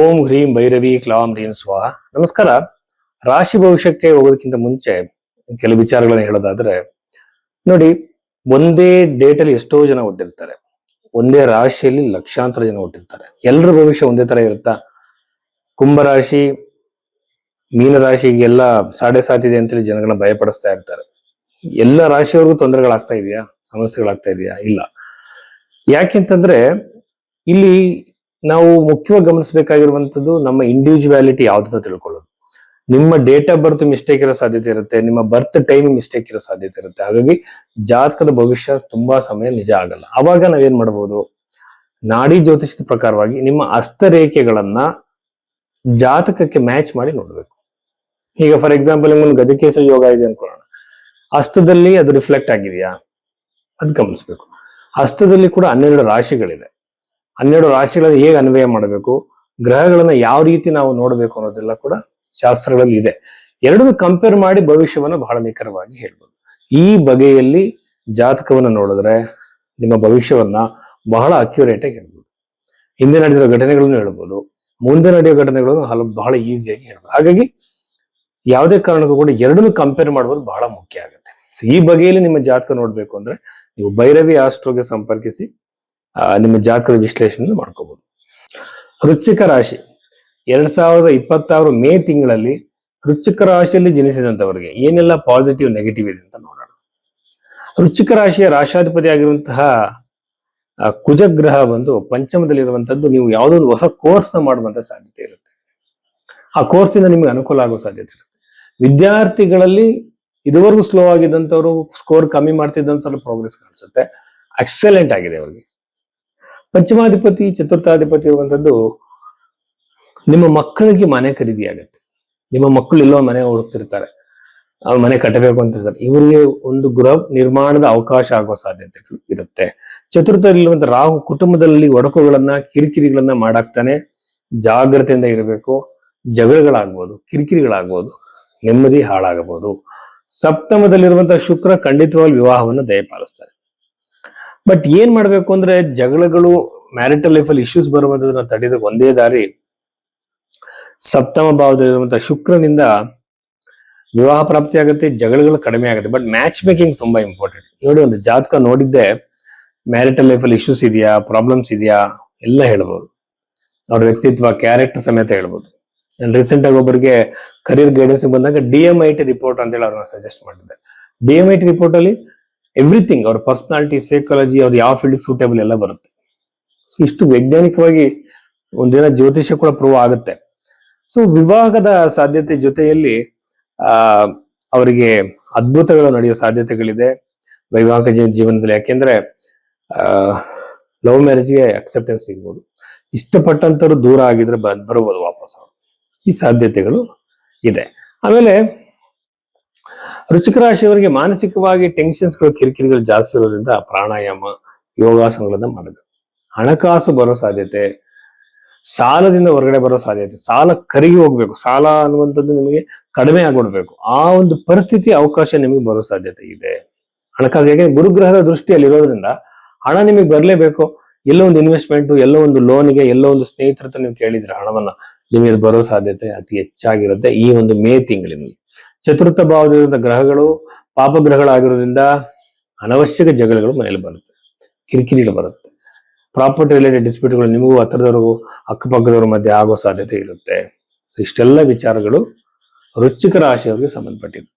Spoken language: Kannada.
ಓಂ ಹ್ರೀಂ ಭೈರವಿ ಕ್ಲಾಂ ಹ್ರೀಂ ಸ್ವಾಹ. ನಮಸ್ಕಾರ. ರಾಶಿ ಭವಿಷ್ಯಕ್ಕೆ ಹೋಗೋದಕ್ಕಿಂತ ಮುಂಚೆ ಕೆಲವು ವಿಚಾರಗಳನ್ನ ಹೇಳೋದಾದ್ರೆ, ನೋಡಿ, ಒಂದೇ ಡೇಟ್ ಅಲ್ಲಿ ಎಷ್ಟೋ ಜನ ಹುಟ್ಟಿರ್ತಾರೆ, ಒಂದೇ ರಾಶಿಯಲ್ಲಿ ಲಕ್ಷಾಂತರ ಜನ ಹುಟ್ಟಿರ್ತಾರೆ. ಎಲ್ಲರ ಭವಿಷ್ಯ ಒಂದೇ ತರ ಇರುತ್ತಾ? ಕುಂಭರಾಶಿ ಮೀನರಾಶಿಗೆಲ್ಲ ಸಾಡೆ ಸಾತಿದೆ ಅಂತೇಳಿ ಜನಗಳನ್ನ ಭಯಪಡಿಸ್ತಾ ಇರ್ತಾರೆ. ಎಲ್ಲ ರಾಶಿಯವ್ರಿಗೂ ತೊಂದರೆಗಳಾಗ್ತಾ ಇದೆಯಾ? ಸಮಸ್ಯೆಗಳಾಗ್ತಾ ಇದೆಯಾ? ಇಲ್ಲ. ಯಾಕೆಂತಂದ್ರೆ ಇಲ್ಲಿ ನಾವು ಮುಖ್ಯವಾಗಿ ಗಮನಿಸಬೇಕಾಗಿರುವಂತದ್ದು ನಮ್ಮ ಇಂಡಿವಿಜುವಾಲಿಟಿ ಯಾವ್ದು ತಿಳ್ಕೊಳ್ಳೋದು. ನಿಮ್ಮ ಡೇಟ್ ಆಫ್ ಬರ್ತ್ ಮಿಸ್ಟೇಕ್ ಇರೋ ಸಾಧ್ಯತೆ ಇರುತ್ತೆ, ನಿಮ್ಮ ಬರ್ತ್ ಟೈಮ್ ಮಿಸ್ಟೇಕ್ ಇರೋ ಸಾಧ್ಯತೆ ಇರುತ್ತೆ. ಹಾಗಾಗಿ ಜಾತಕದ ಭವಿಷ್ಯ ತುಂಬಾ ಸಮಯ ನಿಜ ಆಗಲ್ಲ. ಅವಾಗ ನಾವೇನ್ ಮಾಡಬಹುದು? ನಾಡಿ ಜ್ಯೋತಿಷದ ಪ್ರಕಾರವಾಗಿ ನಿಮ್ಮ ಹಸ್ತರೇಖೆಗಳನ್ನ ಜಾತಕಕ್ಕೆ ಮ್ಯಾಚ್ ಮಾಡಿ ನೋಡ್ಬೇಕು. ಈಗ ಫಾರ್ ಎಕ್ಸಾಂಪಲ್ ನಿಮ್ಗೊಂದು ಗಜಕೇಸರಿ ಯೋಗ ಇದೆ ಅನ್ಕೊಳ್ಳೋಣ, ಹಸ್ತದಲ್ಲಿ ಅದು ರಿಫ್ಲೆಕ್ಟ್ ಆಗಿದೆಯಾ ಅದು ಗಮನಿಸ್ಬೇಕು. ಹಸ್ತದಲ್ಲಿ ಕೂಡ 12 ರಾಶಿಗಳಿದೆ. 12 ರಾಶಿಗಳನ್ನು ಹೇಗೆ ಅನ್ವಯ ಮಾಡಬೇಕು, ಗ್ರಹಗಳನ್ನ ಯಾವ ರೀತಿ ನಾವು ನೋಡಬೇಕು ಅನ್ನೋದೆಲ್ಲ ಕೂಡ ಶಾಸ್ತ್ರಗಳಲ್ಲಿ ಇದೆ. ಎರಡನ್ನು ಕಂಪೇರ್ ಮಾಡಿ ಭವಿಷ್ಯವನ್ನ ಬಹಳ ನಿಖರವಾಗಿ ಹೇಳ್ಬೋದು. ಈ ಬಗೆಯಲ್ಲಿ ಜಾತಕವನ್ನ ನೋಡಿದ್ರೆ ನಿಮ್ಮ ಭವಿಷ್ಯವನ್ನ ಬಹಳ ಅಕ್ಯುರೇಟ್ ಆಗಿ ಹೇಳ್ಬೋದು. ಹಿಂದೆ ನಡೆದಿರೋ ಘಟನೆಗಳನ್ನು ಹೇಳ್ಬೋದು, ಮುಂದೆ ನಡೆಯೋ ಘಟನೆಗಳನ್ನು ಬಹಳ ಈಸಿಯಾಗಿ ಹೇಳ್ಬೋದು. ಹಾಗಾಗಿ ಯಾವುದೇ ಕಾರಣಕ್ಕೂ ಕೂಡ ಎರಡನ್ನು ಕಂಪೇರ್ ಮಾಡೋದು ಬಹಳ ಮುಖ್ಯ ಆಗುತ್ತೆ. ಸೊ ಈ ಬಗೆಯಲ್ಲಿ ನಿಮ್ಮ ಜಾತಕ ನೋಡ್ಬೇಕು ಅಂದ್ರೆ ನೀವು ಭೈರವಿ ಆಸ್ಟ್ರೋಗೆ ಸಂಪರ್ಕಿಸಿ ನಿಮ್ಮ ಜಾತಕದ ವಿಶ್ಲೇಷಣೆ ಮಾಡ್ಕೋಬಹುದು. ವೃಶ್ಚಿಕ ರಾಶಿ 2026 ಮೇ ತಿಂಗಳಲ್ಲಿ ವೃಶ್ಚಿಕ ರಾಶಿಯಲ್ಲಿ ಜನಿಸಿದಂತವರಿಗೆ ಏನೆಲ್ಲ ಪಾಸಿಟಿವ್ ನೆಗೆಟಿವ್ ಇದೆ ಅಂತ ನೋಡೋಣ. ವೃಶ್ಚಿಕ ರಾಶಿಯ ರಾಶಾಧಿಪತಿ ಆಗಿರುವಂತಹ ಕುಜಗ್ರಹ ಬಂದು ಪಂಚಮದಲ್ಲಿರುವಂತದ್ದು. ನೀವು ಯಾವುದೋ ಒಂದು ಹೊಸ ಕೋರ್ಸ್ ನ ಮಾಡುವಂತ ಸಾಧ್ಯತೆ ಇರುತ್ತೆ. ಆ ಕೋರ್ಸ್ ಇಂದ ನಿಮ್ಗೆ ಅನುಕೂಲ ಆಗೋ ಸಾಧ್ಯತೆ ಇರುತ್ತೆ. ವಿದ್ಯಾರ್ಥಿಗಳಲ್ಲಿ ಇದುವರೆಗೂ ಸ್ಲೋ ಆಗಿದ್ದಂಥವ್ರು, ಸ್ಕೋರ್ ಕಮ್ಮಿ ಮಾಡ್ತಿದ್ದಂಥವ್ರು ಪ್ರೋಗ್ರೆಸ್ ಕಾಣಿಸುತ್ತೆ. ಎಕ್ಸಲೆಂಟ್ ಆಗಿದೆ ಅವರಿಗೆ. ಪಂಚಮಾಧಿಪತಿ ಚತುರ್ಥಾಧಿಪತಿ ಇರುವಂತದ್ದು ನಿಮ್ಮ ಮಕ್ಕಳಿಗೆ ಮನೆ ಖರೀದಿ ಆಗುತ್ತೆ. ನಿಮ್ಮ ಮಕ್ಕಳು ಎಲ್ಲೋ ಮನೆ ಹುಡುಕ್ತಿರ್ತಾರೆ, ಅವ್ರ ಮನೆ ಕಟ್ಟಬೇಕು ಅಂತಿರ್ತಾರೆ. ಇವರಿಗೆ ಒಂದು ಗೃಹ ನಿರ್ಮಾಣದ ಅವಕಾಶ ಆಗೋ ಸಾಧ್ಯತೆಗಳು ಇರುತ್ತೆ. ಚತುರ್ಥದಲ್ಲಿರುವಂತ ರಾಹು ಕುಟುಂಬದಲ್ಲಿ ಒಡಕುಗಳನ್ನ ಕಿರಿಕಿರಿಗಳನ್ನ ಮಾಡಾಕ್ತಾನೆ. ಜಾಗ್ರತೆಯಿಂದ ಇರಬೇಕು. ಜಗಳಗಳಾಗ್ಬೋದು, ಕಿರಿಕಿರಿಗಳಾಗ್ಬೋದು, ನೆಮ್ಮದಿ ಹಾಳಾಗಬಹುದು. ಸಪ್ತಮದಲ್ಲಿರುವಂತಹ ಶುಕ್ರ ಖಂಡಿತವಾಗಿ ವಿವಾಹವನ್ನು ದಯಪಾಲಿಸ್ತಾರೆ. ಬಟ್ ಏನ್ ಮಾಡ್ಬೇಕು ಅಂದ್ರೆ, ಜಗಳಗಳು, ಮ್ಯಾರಿಟಲ್ ಲೈಫ್ ಅಲ್ಲಿ ಇಶ್ಯೂಸ್ ಬರುವುದನ್ನ ತಡೆದ ಒಂದೇ ದಾರಿ ಸಪ್ತಮ ಭಾವದಲ್ಲಿರುವಂತಹ ಶುಕ್ರನಿಂದ ವಿವಾಹ ಪ್ರಾಪ್ತಿ ಆಗುತ್ತೆ, ಜಗಳಗಳು ಕಡಿಮೆ ಆಗುತ್ತೆ. ಬಟ್ ಮ್ಯಾಚ್ ಮೇಕಿಂಗ್ ತುಂಬಾ ಇಂಪಾರ್ಟೆಂಟ್. ನೋಡಿ, ಒಂದು ಜಾತಕ ನೋಡಿದ್ದೆ ಮ್ಯಾರಿಟಲ್ ಲೈಫ್ ಅಲ್ಲಿ ಇಶ್ಯೂಸ್ ಇದೆಯಾ, ಪ್ರಾಬ್ಲಮ್ಸ್ ಇದೆಯಾ ಎಲ್ಲ ಹೇಳ್ಬೋದು. ಅವ್ರ ವ್ಯಕ್ತಿತ್ವ, ಕ್ಯಾರೆಕ್ಟರ್ ಸಮೇತ ಹೇಳ್ಬೋದು. ರೀಸೆಂಟ್ ಆಗಿ ಒಬ್ಬರಿಗೆ ಕರಿಯರ್ ಗೈಡೆನ್ಸ್ ಬಂದಾಗ DMIT ರಿಪೋರ್ಟ್ ಅಂತ ಹೇಳಿ ಅವ್ರನ್ನ ಸಜೆಸ್ಟ್ ಮಾಡಿದ್ದೆ. DMIT ರಿಪೋರ್ಟ್ ಅಲ್ಲಿ ಎವ್ರಿಥಿಂಗ್, ಅವ್ರ ಪರ್ಸನಾಲಿಟಿ, ಸೈಕಾಲಜಿ, ಅವ್ರು ಯಾವ ಫೀಲ್ಡ್ ಸೂಟೇಬಲ್ ಎಲ್ಲ ಬರುತ್ತೆ. ಸೊ ಇಷ್ಟು ವೈಜ್ಞಾನಿಕವಾಗಿ ಒಂದಿನ ಜ್ಯೋತಿಷ್ಯ ಕೂಡ ಪ್ರೂವ್ ಆಗುತ್ತೆ. ಸೊ ವಿವಾಹದ ಸಾಧ್ಯತೆ ಜೊತೆಯಲ್ಲಿ ಅವರಿಗೆ ಅದ್ಭುತಗಳು ನಡೆಯೋ ಸಾಧ್ಯತೆಗಳಿದೆ ವೈವಾಹಿಕ ಜೀವನದಲ್ಲಿ. ಯಾಕೆಂದ್ರೆ ಲವ್ ಮ್ಯಾರೇಜ್ಗೆ ಅಕ್ಸೆಪ್ಟೆನ್ಸ್ ಸಿಗ್ಬೋದು. ಇಷ್ಟಪಟ್ಟಂತವ್ರು ದೂರ ಆಗಿದ್ರೆ ಬರ್ಬೋದು ವಾಪಸ್. ಈ ಸಾಧ್ಯತೆಗಳು ಇದೆ. ಆಮೇಲೆ ವೃಶ್ಚಿಕ ರಾಶಿಯವರಿಗೆ ಮಾನಸಿಕವಾಗಿ ಟೆನ್ಷನ್ಸ್ಗಳು, ಕಿರಿಕಿರಿಗಳು ಜಾಸ್ತಿ ಇರೋದ್ರಿಂದ ಪ್ರಾಣಾಯಾಮ, ಯೋಗಾಸನಗಳನ್ನ ಮಾಡಬೇಕು. ಹಣಕಾಸು ಬರೋ ಸಾಧ್ಯತೆ, ಸಾಲದಿಂದ ಹೊರಗಡೆ ಬರೋ ಸಾಧ್ಯತೆ, ಸಾಲ ಕರಗಿ ಹೋಗ್ಬೇಕು, ಸಾಲ ಅನ್ನುವಂಥದ್ದು ನಿಮಗೆ ಕಡಿಮೆ ಆಗ್ಬಿಡ್ಬೇಕು, ಆ ಒಂದು ಪರಿಸ್ಥಿತಿ ಅವಕಾಶ ನಿಮಗೆ ಬರೋ ಸಾಧ್ಯತೆ ಇದೆ. ಹಣಕಾಸು, ಯಾಕೆಂದ್ರೆ ಗುರುಗ್ರಹದ ದೃಷ್ಟಿಯಲ್ಲಿ ಇರೋದ್ರಿಂದ ಹಣ ನಿಮಗೆ ಬರ್ಲೇಬೇಕು. ಎಲ್ಲೋ ಒಂದು ಇನ್ವೆಸ್ಟ್ಮೆಂಟ್, ಎಲ್ಲೋ ಒಂದು ಲೋನ್ಗೆ, ಎಲ್ಲೋ ಒಂದು ಸ್ನೇಹಿತರ ಹತ್ರ ನೀವು ಕೇಳಿದ್ರೆ ಹಣವನ್ನ, ನಿಮಗೆ ಬರೋ ಸಾಧ್ಯತೆ ಅತಿ ಹೆಚ್ಚಾಗಿರುತ್ತೆ ಈ ಒಂದು ಮೇ ತಿಂಗಳಿನಲ್ಲಿ. ಚತುರ್ಥ ಭಾವದಿಂದ ಗ್ರಹಗಳು ಪಾಪ ಗ್ರಹಗಳಾಗಿರೋದ್ರಿಂದ ಅನವಶ್ಯಕ ಜಗಳಗಳು ಮನೆಯಲ್ಲಿ ಬರುತ್ತೆ, ಕಿರಿಕಿರಿಗಳು ಬರುತ್ತೆ. ಪ್ರಾಪರ್ಟಿ ರಿಲೇಟೆಡ್ ಡಿಸ್ಪ್ಯೂಟ್ಗಳು ನಿಮಗೂ ಹತ್ರದವರೆಗೂ ಅಕ್ಕಪಕ್ಕದವ್ರ ಮಧ್ಯೆ ಆಗೋ ಸಾಧ್ಯತೆ ಇರುತ್ತೆ. ಸೊ ಇಷ್ಟೆಲ್ಲ ವಿಚಾರಗಳು ವೃಶ್ಚಿಕ ರಾಶಿಯವರಿಗೆ ಸಂಬಂಧಪಟ್ಟಿದೆ.